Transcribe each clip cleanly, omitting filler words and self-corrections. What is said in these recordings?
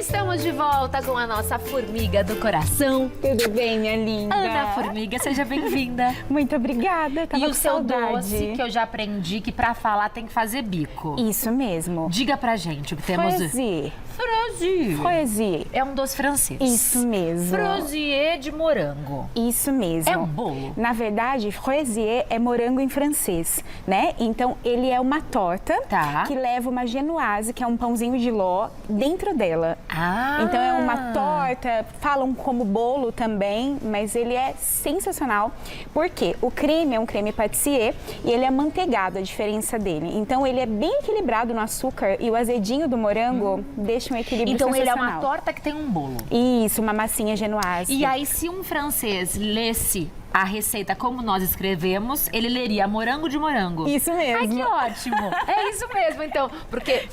Estamos de volta com a nossa formiga do coração. Tudo bem, minha linda? Ana Formiga, seja bem-vinda. Muito obrigada, tava E com o seu saudade. doce, que eu já aprendi que pra falar tem que fazer bico. Isso mesmo. Diga pra gente o que temos. Frosier. Frosier. Frosier. É um doce francês. Isso mesmo. Frosier de morango. Isso mesmo. É um bolo? Na verdade, frosier é morango em francês, né? Então, ele é uma torta Tá. que leva uma genoise, que é um pãozinho de ló, dentro dela. Ah. Então, é uma torta, falam como bolo também, mas ele é sensacional. Por quê? O creme é um creme pâtissier e ele é amanteigado, a diferença dele. Então, ele é bem equilibrado no açúcar e o azedinho do morango deixa um equilíbrio Então ele é sensacional. uma torta que tem um bolo. Isso, uma massinha genoise. E aí, se um francês lesse a receita como nós escrevemos, ele leria morango de morango. Isso mesmo. Ai, que ótimo! É isso mesmo, então. Porque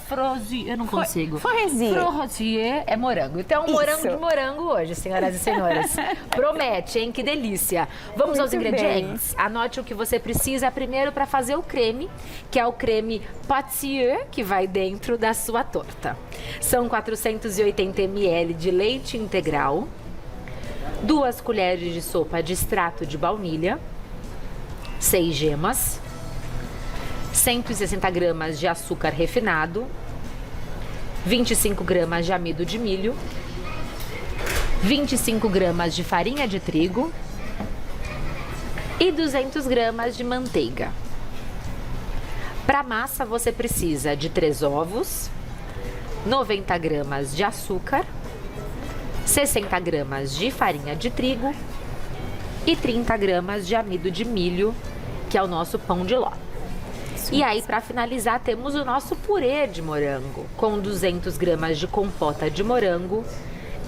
frosier, eu não consigo. Frosier. Frosier é morango. Então, Isso. morango de morango hoje, senhoras e senhores. Promete, hein? Que delícia. Vamos aos Muito ingredientes? Anote o que você precisa primeiro para fazer o creme, que é o creme pâtissier, que vai dentro da sua torta. São 480 ml de leite integral, 2 colheres de sopa de extrato de baunilha, 6 gemas, 160 gramas de açúcar refinado, 25 gramas de amido de milho, 25 gramas de farinha de trigo e 200 gramas de manteiga. Para massa você precisa de 3 ovos, 90 gramas de açúcar, 60 gramas de farinha de trigo e 30 gramas de amido de milho, que é o nosso pão de ló. E aí, para finalizar, temos o nosso purê de morango, com 200 gramas de compota de morango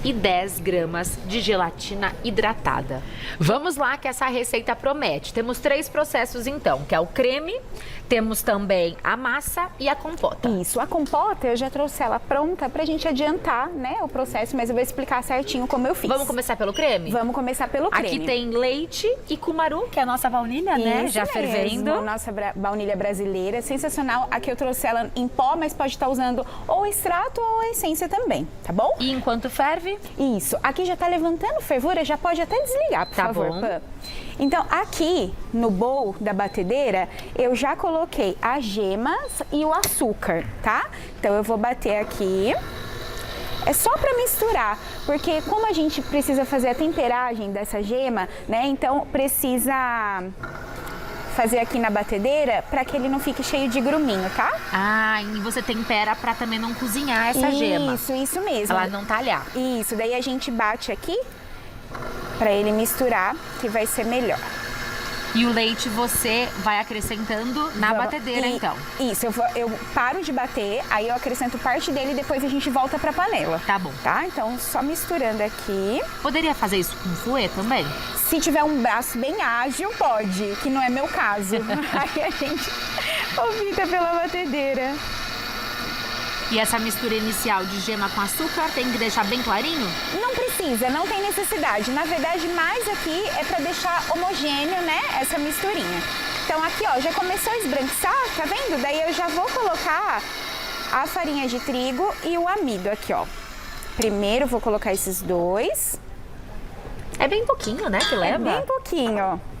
e 10 gramas de gelatina hidratada. Vamos lá que essa receita promete. Temos 3 processos então, que é o creme, temos também a massa e a compota. Isso, a compota eu já trouxe ela pronta pra gente adiantar, né, o processo, mas eu vou explicar certinho como eu fiz. Vamos começar pelo creme? Vamos começar pelo creme. Aqui tem leite e cumaru, que é a nossa baunilha, né? Isso Já mesmo, fervendo. nossa baunilha brasileira, sensacional. Aqui eu trouxe ela em pó, mas pode estar usando ou extrato ou a essência também, tá bom? E enquanto ferve? Isso, aqui já tá levantando fervura, já pode até desligar, por Tá favor. bom. Pan. Então, aqui no bowl da batedeira, eu já coloquei as gemas e o açúcar, tá? Então, eu vou bater aqui. É só para misturar, porque como a gente precisa fazer a temperagem dessa gema, né? Então, precisa fazer aqui na batedeira para que ele não fique cheio de gruminho, tá? Ah, e você tempera pra também não cozinhar essa gema. Isso mesmo. Ela não talhar. Isso, daí a gente bate aqui para ele misturar, que vai ser melhor. E o leite você vai acrescentando na batedeira, então. Isso, eu paro de bater, aí eu acrescento parte dele e depois a gente volta pra panela. Tá bom. Tá? Então, só misturando aqui. Poderia fazer isso com fouet também? Se tiver um braço bem ágil, pode, que não é meu caso. Aí a gente opta pela batedeira. E essa mistura inicial de gema com açúcar tem que deixar bem clarinho? Não precisa, não tem necessidade. Na verdade, mais aqui é para deixar homogêneo, né, essa misturinha. Então aqui, ó, já começou a esbranquiçar, tá vendo? Daí eu já vou colocar a farinha de trigo e o amido aqui, ó. Primeiro vou colocar esses dois. É bem pouquinho, né, que leva? É bem pouquinho, ó.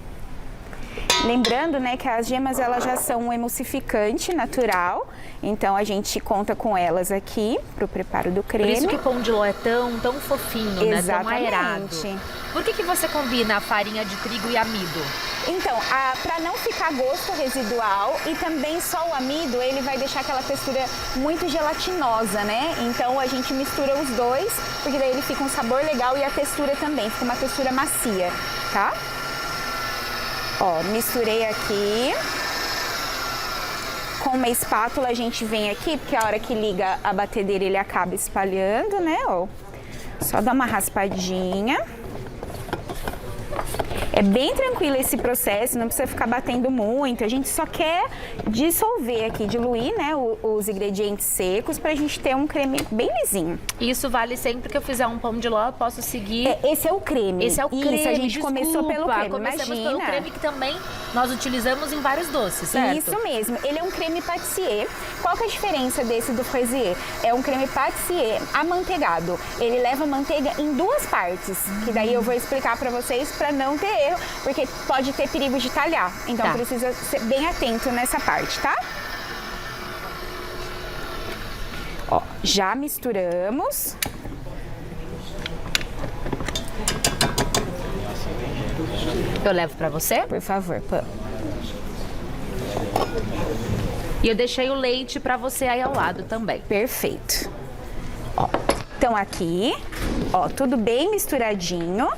Lembrando, né, que as gemas elas já são um emulsificante natural, então a gente conta com elas aqui pro preparo do creme. Por isso que pão de ló é tão fofinho, né? Tão aerado. Por que você combina a farinha de trigo e amido? Então, para não ficar gosto residual e também só o amido, ele vai deixar aquela textura muito gelatinosa, né? Então a gente mistura os dois, porque daí ele fica um sabor legal e a textura também, fica uma textura macia, tá? Ó, misturei aqui. Com uma espátula a gente vem aqui, porque a hora que liga a batedeira ele acaba espalhando, né? Ó, só dá uma raspadinha. É bem tranquilo esse processo, não precisa ficar batendo muito. A gente só quer dissolver aqui, diluir, né, os ingredientes secos pra gente ter um creme bem lisinho. Isso vale sempre que eu fizer um pão de ló, eu posso seguir... Esse é o creme. Esse é o creme, Isso, a gente começou pelo creme, começamos imagina. pelo creme que também nós utilizamos em vários doces, certo? Isso mesmo, ele é um creme pâtissier. Qual que é a diferença desse do fraisier? É um creme pâtissier amanteigado. Ele leva manteiga em duas partes, que daí eu vou explicar pra vocês pra não ter erro, porque pode ter perigo de talhar. Então precisa ser bem atento nessa parte, tá? Ó, já misturamos. Eu levo pra você? Por favor, Pam. E eu deixei o leite pra você aí ao lado também. Perfeito. Ó, então aqui, ó, tudo bem misturadinho.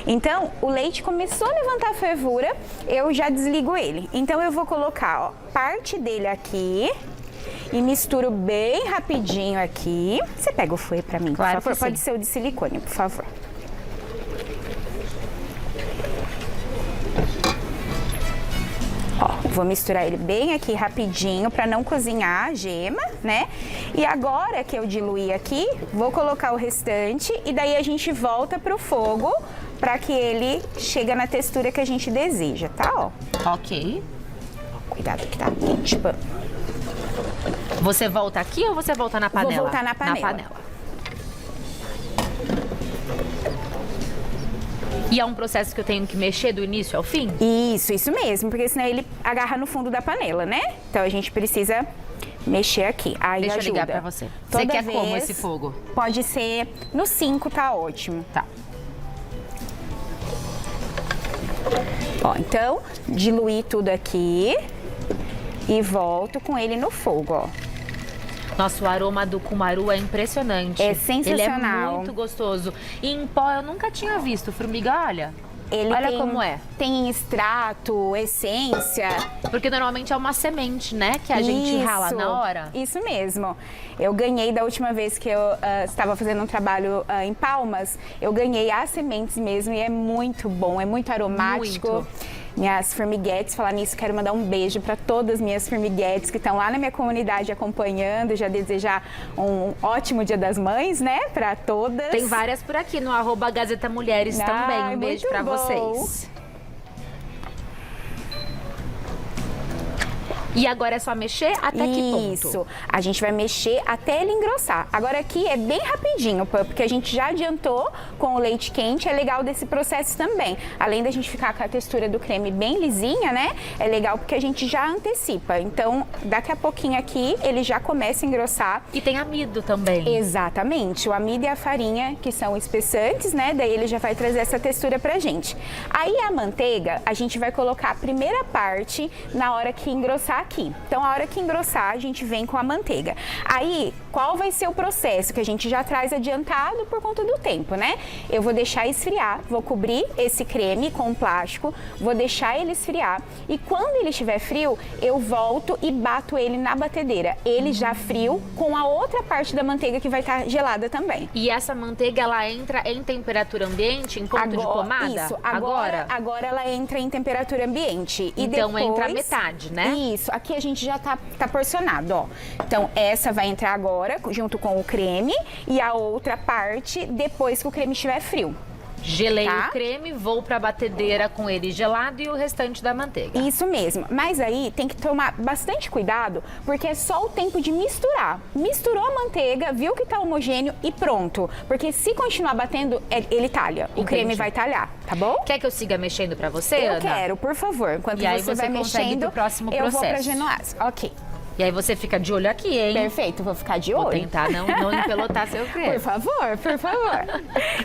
Então, o leite começou a levantar a fervura, eu já desligo ele. Então, eu vou colocar, ó, parte dele aqui e misturo bem rapidinho aqui. Você pega o fouet pra mim, claro, por favor? que sim. Pode ser o de silicone, por favor. Ó, vou misturar ele bem aqui rapidinho para não cozinhar a gema, né? E agora que eu diluí aqui, vou colocar o restante e daí a gente volta pro fogo para que ele chegue na textura que a gente deseja, tá? Ó. Ok. Cuidado que tá quente, Pam. Você volta aqui ou você volta na panela? Vou voltar na panela. Na panela. E é um processo que eu tenho que mexer do início ao fim? Isso mesmo, porque senão ele agarra no fundo da panela, né? Então a gente precisa mexer aqui. Aí Deixa ajuda. eu ligar pra você. Toda Você quer vez, como esse fogo? Pode ser no 5, tá ótimo. Tá. Ó, então, diluir tudo aqui e volto com ele no fogo, ó. Nossa, o aroma do cumaru é impressionante. É sensacional. Ele é muito gostoso. E em pó eu nunca tinha visto. Formiga, olha. Ele olha tem, como é. Tem extrato, essência. Porque normalmente é uma semente, né? Que a gente rala na hora. Isso mesmo. Eu ganhei da última vez que eu estava fazendo um trabalho em Palmas. Eu ganhei as sementes mesmo e é muito bom, é muito aromático. Muito. Minhas formiguetes, falar nisso, quero mandar um beijo para todas as minhas formiguetes que estão lá na minha comunidade acompanhando. Já desejar um ótimo Dia das Mães, né? Para todas. Tem várias por aqui no @Gazeta Mulheres também. Um beijo para vocês. E agora é só mexer até que ponto? Isso, a gente vai mexer até ele engrossar. Agora aqui é bem rapidinho, porque a gente já adiantou com o leite quente, é legal desse processo também. Além da gente ficar com a textura do creme bem lisinha, né? É legal porque a gente já antecipa. Então, daqui a pouquinho aqui, ele já começa a engrossar. E tem amido também. Exatamente, o amido e a farinha, que são espessantes, né? Daí ele já vai trazer essa textura pra gente. Aí a manteiga, a gente vai colocar a primeira parte na hora que engrossar aqui. Então, a hora que engrossar, a gente vem com a manteiga. Aí, qual vai ser o processo que a gente já traz adiantado por conta do tempo, né? Eu vou deixar esfriar, vou cobrir esse creme com plástico, vou deixar ele esfriar e quando ele estiver frio, eu volto e bato ele na batedeira. Ele já frio com a outra parte da manteiga que vai estar gelada também. E essa manteiga, ela entra em temperatura ambiente, em ponto de pomada? Isso, agora ela entra em temperatura ambiente. E então depois, entra a metade, né? Isso, aqui a gente já tá porcionado, ó. Então essa vai entrar agora, junto com o creme, e a outra parte depois que o creme estiver frio. Gelei tá? o creme, vou pra batedeira com ele gelado e o restante da manteiga. Isso mesmo, mas aí tem que tomar bastante cuidado, porque é só o tempo de misturar. Misturou a manteiga, viu que tá homogêneo e pronto. Porque se continuar batendo, ele talha. O creme vai talhar, tá bom? Quer que eu siga mexendo pra você, Eu Ana? quero, por favor. Enquanto E aí você vai consegue ir mexendo, pro próximo eu vou pra processo. genoise. Ok. E aí você fica de olho aqui, hein? Perfeito, vou ficar de Vou olho. tentar não empelotar seu creme. Por favor, por favor.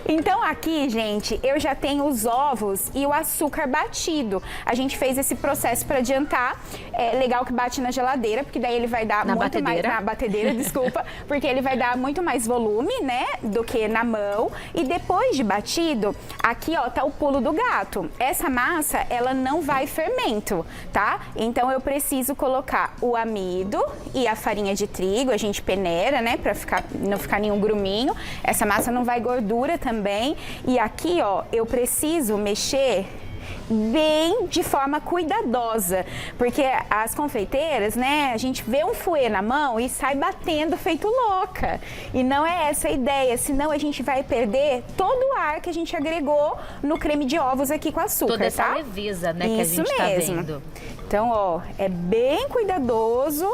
Então aqui, gente, eu já tenho os ovos e o açúcar batido. A gente fez esse processo para adiantar. É legal que bate na geladeira, porque daí ele vai dar Na muito batedeira. mais... Na batedeira, desculpa. Porque ele vai dar muito mais volume, né, do que na mão. E depois de batido, aqui, ó, tá o pulo do gato. Essa massa, ela não vai fermento, tá? Então eu preciso colocar o amido e a farinha de trigo, a gente peneira, né, pra não ficar nenhum gruminho. Essa massa não vai gordura também. E aqui, ó, eu preciso mexer bem de forma cuidadosa, porque as confeiteiras, né, a gente vê um fouet na mão e sai batendo feito louca. E não é essa a ideia, senão a gente vai perder todo o ar que a gente agregou no creme de ovos aqui com açúcar, Toda essa tá? leveza, né, Isso que a gente tá mesmo. vendo. Então, ó, é bem cuidadoso.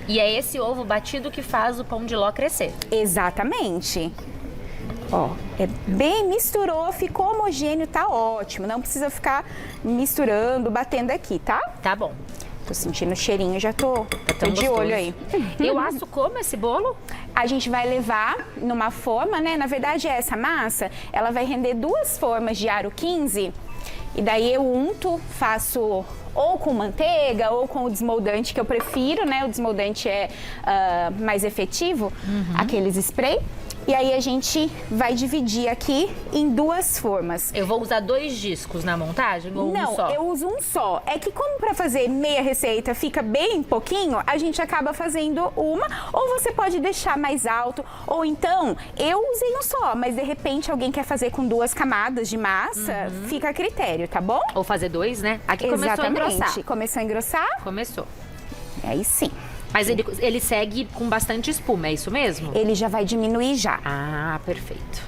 E é esse ovo batido que faz o pão de ló crescer. Exatamente. Ó, é bem, misturou, ficou homogêneo, tá ótimo. Não precisa ficar misturando, batendo aqui, tá? Tá bom. Tô sentindo o cheirinho, já tô tão de gostoso. olho aí. Eu asso como esse bolo? A gente vai levar numa forma, né? Na verdade, essa massa, ela vai render 2 formas de aro 15. E daí eu unto, faço ou com manteiga ou com o desmoldante que eu prefiro, né? O desmoldante é mais efetivo, aqueles spray. E aí a gente vai dividir aqui em 2 formas. Eu vou usar 2 discos na montagem ou Não, um só? eu uso um só. É que como para fazer meia receita fica bem pouquinho, a gente acaba fazendo uma, ou você pode deixar mais alto, ou então eu usei um só, mas de repente alguém quer fazer com 2 camadas de massa, fica a critério, tá bom? Ou fazer 2, né? Aqui começou a engrossar. Começou a engrossar? Começou. Aí sim. Mas ele segue com bastante espuma, é isso mesmo? Ele já vai diminuir já. Ah, perfeito.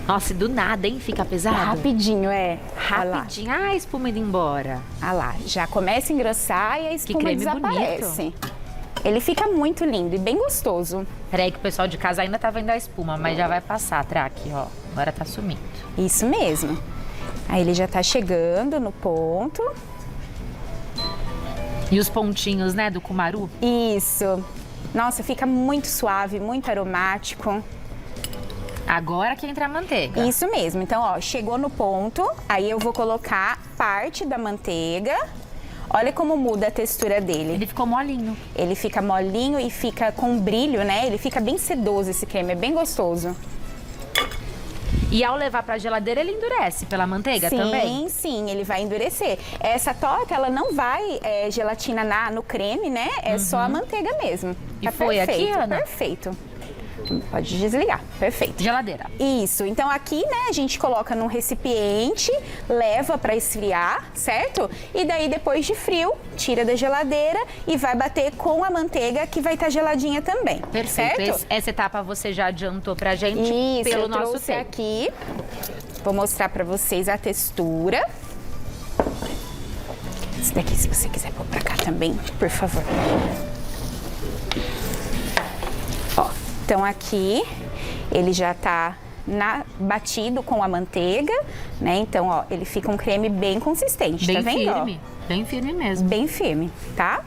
Nossa, e do nada, hein? Fica pesado? Rapidinho, é. Olha lá. Rapidinho. Ah, a espuma indo embora. Ah lá, já começa a engrossar e a espuma creme desaparece. Ele fica muito lindo e bem gostoso. Peraí que o pessoal de casa ainda tá vendo a espuma, mas já vai passar, Traque, ó. Agora tá sumindo. Isso mesmo. Aí ele já tá chegando no ponto. E os pontinhos, né, do cumaru? Isso. Nossa, fica muito suave, muito aromático. Agora que entra a manteiga. Isso mesmo. Então, ó, chegou no ponto, aí eu vou colocar parte da manteiga. Olha como muda a textura dele. Ele ficou molinho. Ele fica molinho e fica com brilho, né? Ele fica bem sedoso esse creme, é bem gostoso. E ao levar pra geladeira, ele endurece pela manteiga também? Sim, sim, ele vai endurecer. Essa torta, ela não vai gelatina no creme, né? É só a manteiga mesmo. E Tá foi aqui, perfeito, Ana? Perfeito. Pode desligar, perfeito. Geladeira. Isso, então aqui, né, a gente coloca num recipiente, leva para esfriar, certo? E daí depois de frio, tira da geladeira e vai bater com a manteiga que vai estar geladinha também. Perfeito. Certo? Essa etapa você já adiantou pra gente Isso, pelo eu nosso trouxe tempo. aqui. Vou mostrar para vocês a textura. Esse daqui, se você quiser pôr pra cá também, por favor. Ó, então aqui ele já tá batido com a manteiga, né? Então, ó, ele fica um creme bem consistente, Bem tá vendo? firme. Bem firme mesmo. Bem firme, tá?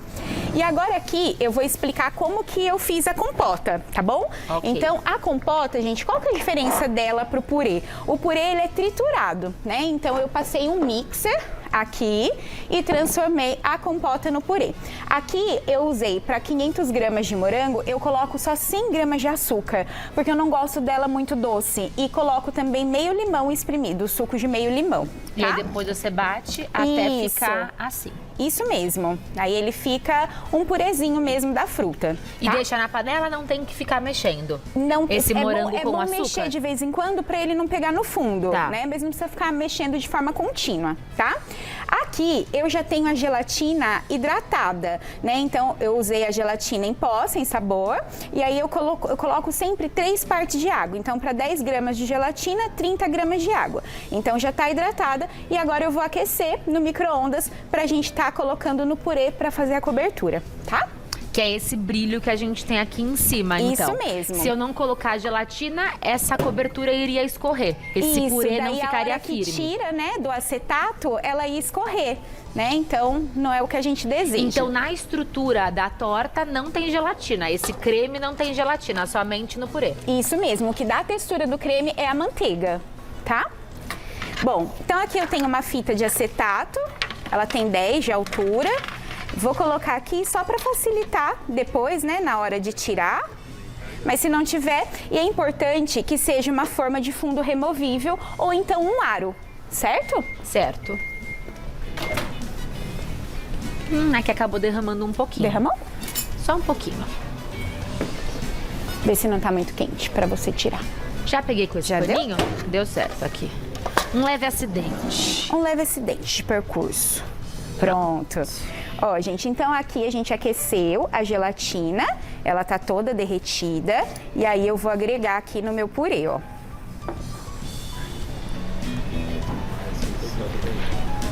E agora aqui eu vou explicar como que eu fiz a compota, tá bom? Ok. Então, a compota, gente, qual que é a diferença dela pro purê? O purê, ele é triturado, né? Então, eu passei um mixer aqui e transformei a compota no purê. Aqui eu usei para 500 gramas de morango, eu coloco só 100 gramas de açúcar, porque eu não gosto dela muito doce. E coloco também meio limão espremido, suco de meio limão. E Tá? aí depois você bate até Isso. ficar assim. Isso mesmo. Aí ele fica um purezinho mesmo da fruta. E tá? deixa na panela, não tem que ficar mexendo. Não, Esse morango bom, com bom açúcar? mexer de vez em quando para ele não pegar no fundo, Tá. né? Mas não precisa ficar mexendo de forma contínua, tá? Aqui eu já tenho a gelatina hidratada, né? Então eu usei a gelatina em pó, sem sabor, e aí eu coloco sempre 3 partes de água. Então para 10 gramas de gelatina, 30 gramas de água. Então já tá hidratada e agora eu vou aquecer no micro-ondas pra gente tá colocando no purê para fazer a cobertura, tá? Que é esse brilho que a gente tem aqui em cima, então. Isso mesmo. Se eu não colocar a gelatina, essa cobertura iria escorrer. Esse purê não daí ficaria a hora que firme. tira, né, do acetato, ela ia escorrer, né? Então, não é o que a gente deseja. Então, na estrutura da torta, não tem gelatina. Esse creme não tem gelatina, somente no purê. Isso mesmo, o que dá a textura do creme é a manteiga, tá? Bom, então aqui eu tenho uma fita de acetato, ela tem 10 de altura. Vou colocar aqui só para facilitar depois, né, na hora de tirar. Mas se não tiver, e é importante que seja uma forma de fundo removível ou então um aro, certo? Certo. Aqui acabou derramando um pouquinho. Derramou? Só um pouquinho. Vê se não tá muito quente para você tirar. Já peguei com esse Já deu? paninho? Deu certo aqui. Um leve acidente. Um leve acidente de percurso. Pronto. Ó, gente, então aqui a gente aqueceu a gelatina, ela tá toda derretida, e aí eu vou agregar aqui no meu purê, ó.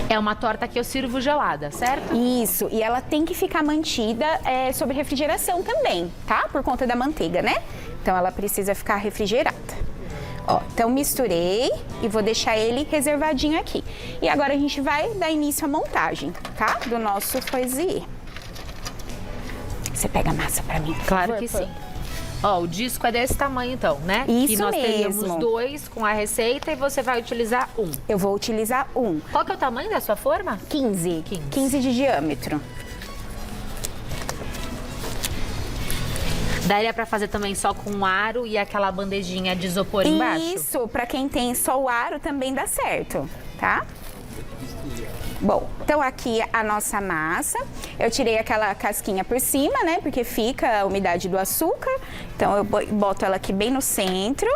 É uma torta que eu sirvo gelada, certo? Isso, e ela tem que ficar mantida sob refrigeração também, tá? Por conta da manteiga, né? Então ela precisa ficar refrigerada. Ó, então misturei e vou deixar ele reservadinho aqui. E agora a gente vai dar início à montagem, tá? Do nosso fouezier. Você pega a massa pra mim, por Claro favor, que sim. Ó, o disco é desse tamanho então, né? Isso que nós teríamos mesmo. 2 com a receita e você vai utilizar 1. Eu vou utilizar um. Qual que é o tamanho da sua forma? 15. 15. 15 de diâmetro. Daria pra fazer também só com um aro e aquela bandejinha de isopor embaixo? Isso, pra quem tem só o aro também dá certo, tá? Bom, então aqui a nossa massa, eu tirei aquela casquinha por cima, né, porque fica a umidade do açúcar, então eu boto ela aqui bem no centro.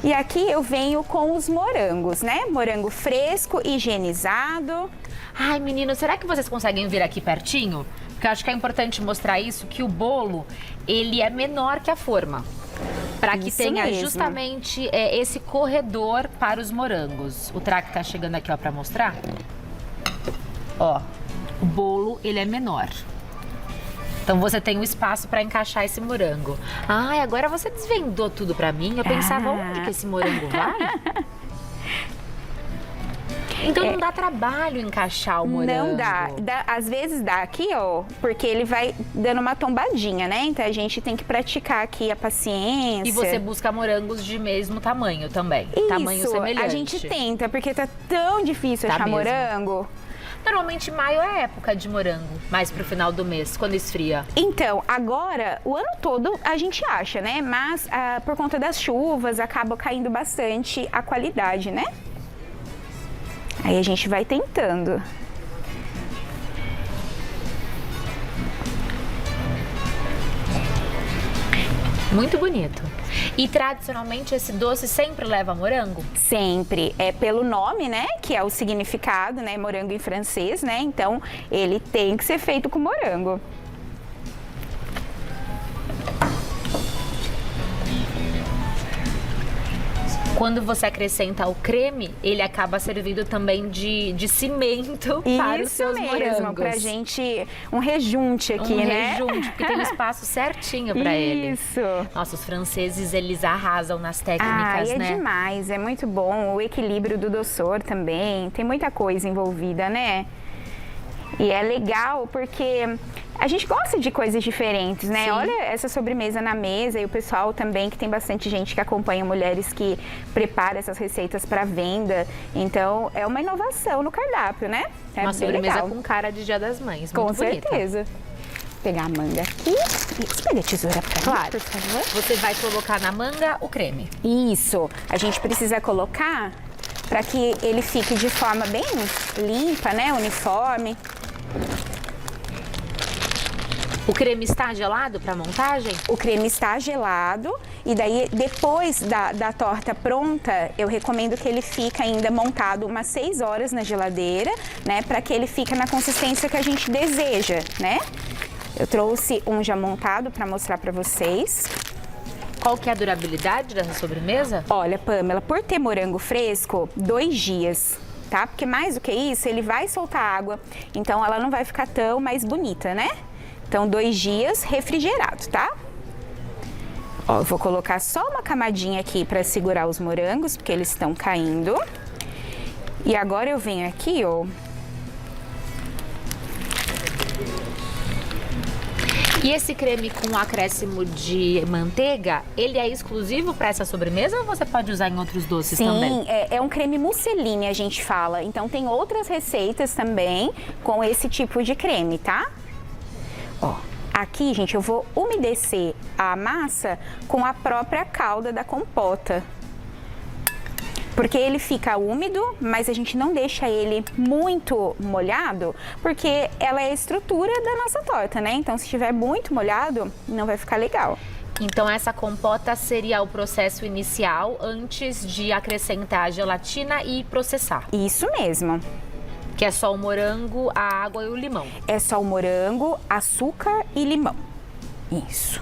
E aqui eu venho com os morangos, né, morango fresco, higienizado. Ai, menino, será que vocês conseguem vir aqui pertinho? Porque eu acho que é importante mostrar isso, que o bolo, ele é menor que a forma. Para que Isso tenha mesmo. justamente esse corredor para os morangos. O traque tá chegando aqui, ó, para mostrar. Ó, o bolo, ele é menor. Então você tem um espaço para encaixar esse morango. Ai, agora você desvendou tudo para mim. Eu pensava, onde que esse morango vai? Então não dá trabalho encaixar o morango. Não dá. Às vezes dá aqui, ó, porque ele vai dando uma tombadinha, né? Então a gente tem que praticar aqui a paciência. E você busca morangos de mesmo tamanho também. Isso, Tamanho semelhante. a gente tenta, porque tá tão difícil Tá achar mesmo. morango. Normalmente maio é época de morango, mais pro final do mês, quando esfria. Então, agora, o ano todo a gente acha, né? Mas por conta das chuvas, acaba caindo bastante a qualidade, né? Aí a gente vai tentando. Muito bonito. E tradicionalmente esse doce sempre leva morango? Sempre. É pelo nome, né? Que é o significado, né? Morango em francês, né? Então, ele tem que ser feito com morango. Quando você acrescenta o creme, ele acaba servindo também de cimento para os seus morangos. Pra gente, um rejunte aqui, né? Rejunte, porque tem um espaço certinho para ele. Isso. Nossa, os franceses, eles arrasam nas técnicas, É né? demais, é muito bom. O equilíbrio do doçor também, tem muita coisa envolvida, né? E é legal porque a gente gosta de coisas diferentes, né? Sim. Olha essa sobremesa na mesa e o pessoal também, que tem bastante gente que acompanha mulheres que prepara essas receitas para venda. Então, é uma inovação no cardápio, né? É Uma bem sobremesa legal. com cara de Dia das Mães, Com muito bonita. certeza. Vou pegar a manga aqui. Você pega a tesoura pra mim, Claro. por favor? Você vai colocar na manga o creme. Isso. A gente precisa colocar para que ele fique de forma bem limpa, né? Uniforme. O creme está gelado para montagem? O creme está gelado e daí depois da torta pronta, eu recomendo que ele fique ainda montado umas 6 horas na geladeira, né? Para que ele fique na consistência que a gente deseja, né? Eu trouxe um já montado para mostrar para vocês. Qual que é a durabilidade dessa sobremesa? Olha, Pamela, por ter morango fresco, 2 dias. Tá? Porque mais do que isso, ele vai soltar água, então ela não vai ficar tão mais bonita, né? Então, 2 dias refrigerado, tá? Ó, eu vou colocar só uma camadinha aqui para segurar os morangos, porque eles estão caindo. E agora eu venho aqui, ó. E esse creme com acréscimo de manteiga, ele é exclusivo para essa sobremesa ou você pode usar em outros doces também? Sim, é um creme mousseline, a gente fala. Então, tem outras receitas também com esse tipo de creme, tá? Ó, aqui, gente, eu vou umedecer a massa com a própria calda da compota. Porque ele fica úmido, mas a gente não deixa ele muito molhado, porque ela é a estrutura da nossa torta, né? Então, se estiver muito molhado, não vai ficar legal. Então essa compota seria o processo inicial antes de acrescentar a gelatina e processar. Isso mesmo. Que é só o morango, a água e o limão. É só o morango, açúcar e limão. Isso.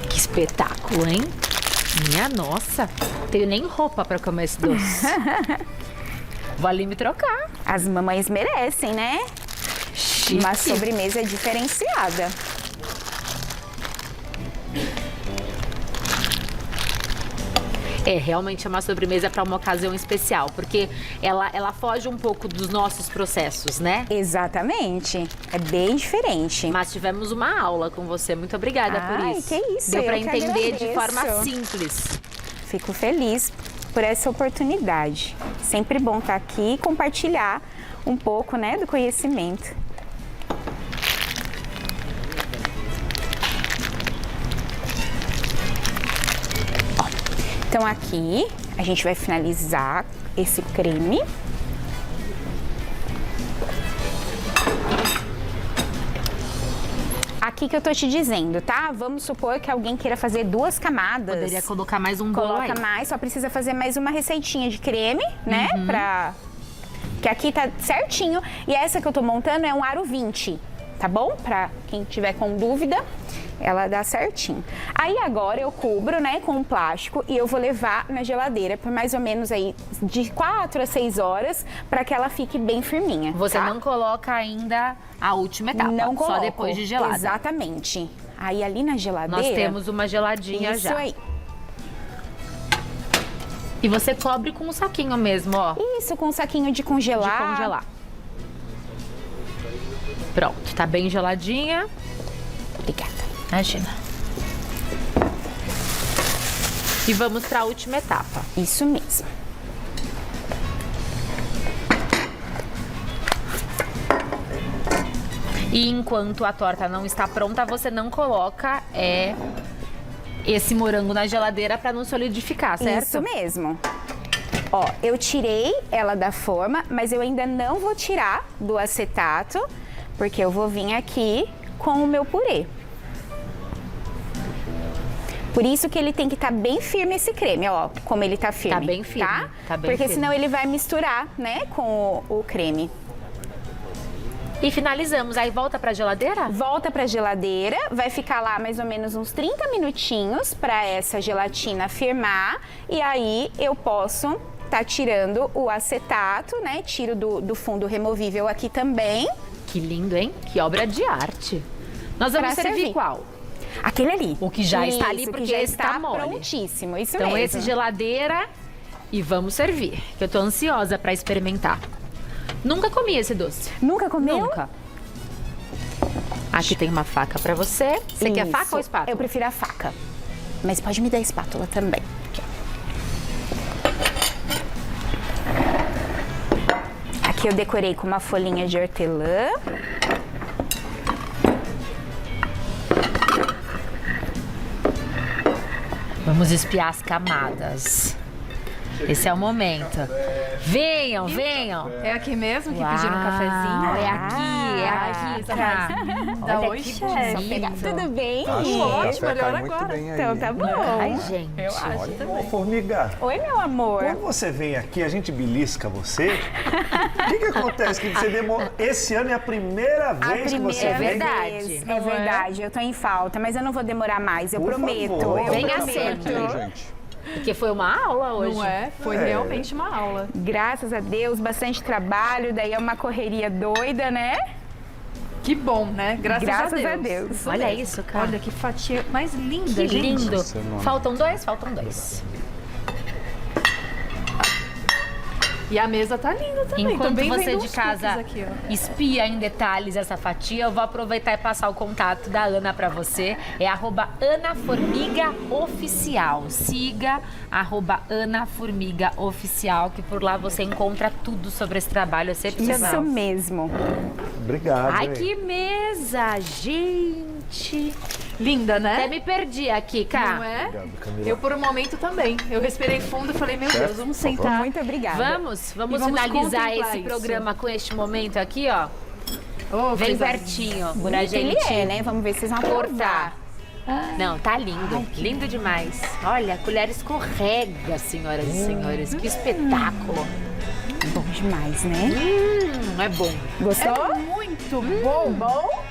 Que espetáculo, hein? Minha nossa, tenho nem roupa pra comer esse doce. Vou ali me trocar. As mamães merecem, né? Chique. Uma sobremesa diferenciada. É, realmente é uma sobremesa para uma ocasião especial, porque ela foge um pouco dos nossos processos, né? Exatamente. É bem diferente. Mas tivemos uma aula com você. Muito obrigada por isso. Que isso. Deu para eu que entender de agradeço. forma simples. Fico feliz por essa oportunidade. Sempre bom estar aqui e compartilhar um pouco, né, do conhecimento. Então aqui a gente vai finalizar esse creme. Aqui que eu tô te dizendo, tá? Vamos supor que alguém queira fazer 2 camadas. Poderia colocar mais um bolo aí. Coloca mais, só precisa fazer mais uma receitinha de creme, né? Que aqui tá certinho. E essa que eu tô montando é um aro 20, tá bom? Pra quem tiver com dúvida, ela dá certinho. Aí agora eu cubro, né, com um plástico e eu vou levar na geladeira por mais ou menos aí de 4 a 6 horas para que ela fique bem firminha. Você tá? não coloca ainda a última etapa, Não só coloco. depois de gelada. Exatamente. Aí ali na geladeira... Nós temos uma geladinha isso já. aí. E você cobre com um saquinho mesmo, ó. Isso, com um saquinho de congelar. De congelar. Pronto, tá bem geladinha. Obrigada. Imagina. E vamos para a última etapa. Isso mesmo. E enquanto a torta não está pronta, você não coloca esse morango na geladeira para não solidificar, certo? Isso mesmo. Ó, eu tirei ela da forma, mas eu ainda não vou tirar do acetato, porque eu vou vir aqui com o meu purê. Por isso que ele tem que estar bem firme esse creme, ó, como ele tá firme. Tá bem firme, tá? tá bem Porque firme. senão ele vai misturar, né, com o creme. E finalizamos, aí volta para a geladeira? Volta pra geladeira, vai ficar lá mais ou menos uns 30 minutinhos para essa gelatina firmar e aí eu posso tá tirando o acetato, né? Tiro do fundo removível aqui também. Que lindo, hein? Que obra de arte. Nós vamos Pra servir servir. qual? Aquele ali. O que já está ali, Isso, porque que já esse tá está mole. prontíssimo, isso Então mesmo. esse geladeira e vamos servir, que eu tô ansiosa para experimentar. Nunca comi esse doce. Nunca comeu? Nunca. Aqui tem uma faca para você. Você quer Isso. faca ou espátula? Eu prefiro a faca, mas pode me dar a espátula também. Aqui eu decorei com uma folhinha de hortelã. Vamos espiar as camadas. Esse é o momento. Venham, venham. É aqui mesmo que Uau, pediram um cafezinho? É aqui, é aqui. Tá. Olha Oi, que chefe. bonito. Tudo bem? Acho que o Ótimo, café melhor cai muito agora. bem aí. Então tá bom. Ai, gente. Eu acho Olha, também. ô, formiga, Oi, meu amor. quando você vem aqui, a gente belisca você. O que acontece? Que você demora... Esse ano é a primeira vez que você É vem. verdade. vez. Não É é? verdade, eu tô em falta, mas eu não vou demorar mais, eu Por prometo. favor. Eu Venha prometo. sempre. gente. Porque foi uma aula hoje. Não é? Foi realmente uma aula. Graças a Deus, bastante trabalho, daí é uma correria doida, né? Que bom, né? Graças Graças a a Deus. Deus. Olha isso, cara. Olha que fatia mais linda, Que gente. lindo. Esse é o nome. Faltam dois? Faltam dois. E a mesa tá linda também. Tô Enquanto bem você vendo de uns casa cookies aqui, ó. espia em detalhes essa fatia, eu vou aproveitar e passar o contato da Ana pra você. É @AnaFormigaOficial. Siga @AnaFormigaOficial, que por lá você encontra tudo sobre esse trabalho excepcional. Isso mesmo. Obrigado. Ai, hein? que mesa, gente. Linda, né? Até me perdi aqui, Não cá. é? Obrigado, Camila. Eu por um momento também. Eu respirei fundo e falei, meu Deus, vamos sentar. Muito obrigada. Vamos E vamos finalizar contemplar esse isso. programa com este momento aqui, ó. Oh, Vem coisa pertinho, pra Bonito gente ele é, né? Vamos ver se vocês vão cortar. cortar. Não, tá lindo. Lindo demais. Olha, a colher escorrega, senhoras e senhores. Que espetáculo. Bom demais, né? É bom. Gostou? Muito bom. Bom?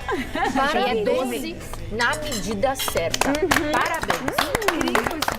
E é doce na medida certa. Parabéns. Incrível esse